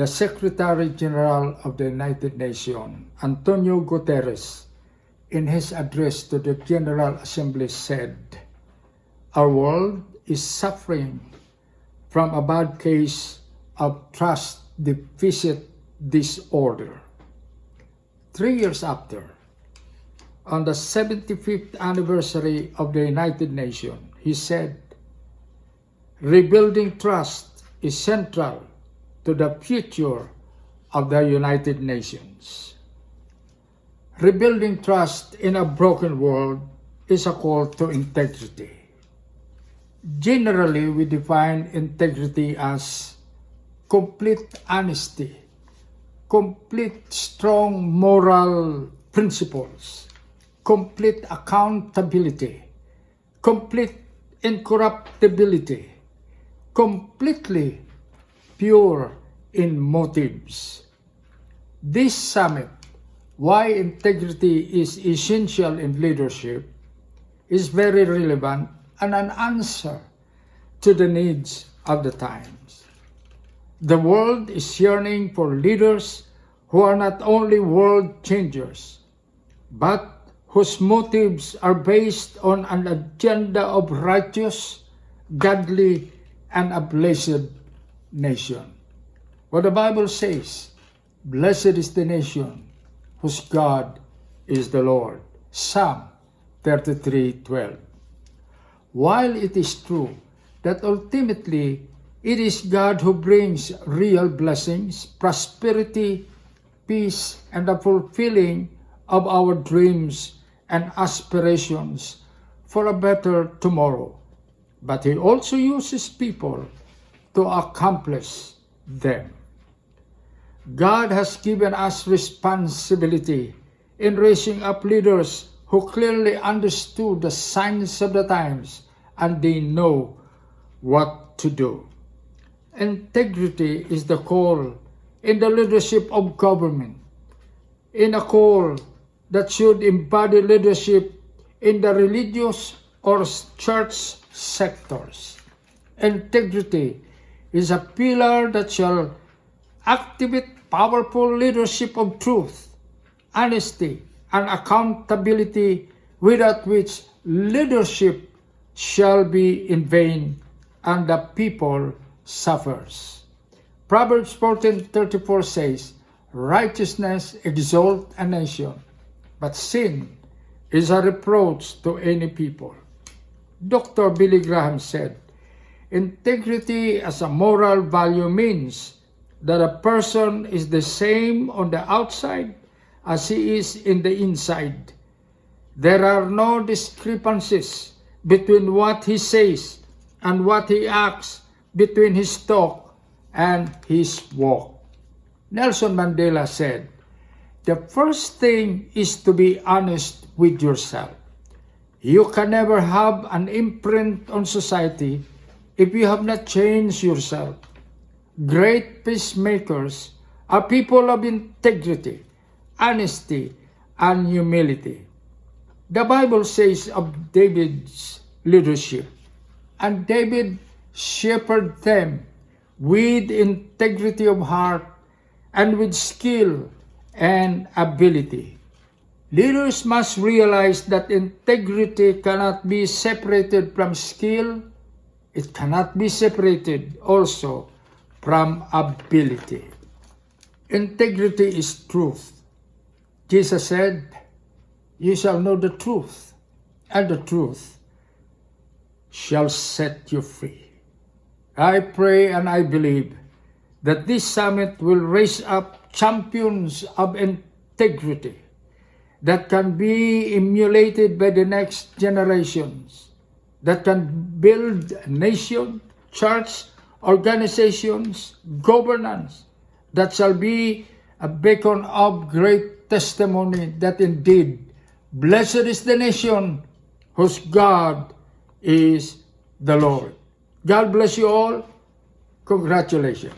the Secretary General of the United Nations, Antonio Guterres, in his address to the General Assembly said, "Our world is suffering from a bad case of trust deficit disorder." 3 years after, on the 75th anniversary of the United Nations, he said, "Rebuilding trust is central to the future of the United Nations." Rebuilding trust in a broken world is a call to integrity. Generally, we define integrity as complete honesty, complete strong moral principles, complete accountability, complete incorruptibility, completely pure in motives. This summit, why integrity is essential in leadership, is very relevant and an answer to the needs of the times. The world is yearning for leaders who are not only world changers, but whose motives are based on an agenda of righteous, godly, and a blessed nation. What the Bible says, "Blessed is the nation whose God is the Lord." Psalm 33:12. While it is true that ultimately it is God who brings real blessings, prosperity, peace, and the fulfilling of our dreams and aspirations for a better tomorrow, but He also uses people to accomplish them. God has given us responsibility in raising up leaders who clearly understood the signs of the times and they know what to do. Integrity is the call in the leadership of government, in a call that should embody leadership in the religious or church sectors. Integrity is a pillar that shall activate powerful leadership of truth, honesty, and accountability, without which leadership shall be in vain and the people suffers. Proverbs 14:34 says, "Righteousness exalts a nation, but sin is a reproach to any people." Dr. Billy Graham said, "Integrity as a moral value means that a person is the same on the outside as he is in the inside. There are no discrepancies between what he says and what he acts, between his talk and his walk." Nelson Mandela said, "The first thing is to be honest with yourself. You can never have an imprint on society if you have not changed yourself." Great peacemakers are people of integrity, honesty, and humility. The Bible says of David's leadership, "And David shepherded them with integrity of heart and with skill and ability." Leaders must realize that integrity cannot be separated from skill. It cannot be separated also from ability. Integrity is truth. Jesus said, "You shall know the truth, and the truth shall set you free." I pray and I believe that this summit will raise up champions of integrity that can be emulated by the next generations, that can build a nation, church, organizations, governance, that shall be a beacon of great testimony that indeed, blessed is the nation whose God is the Lord. God bless you all. Congratulations.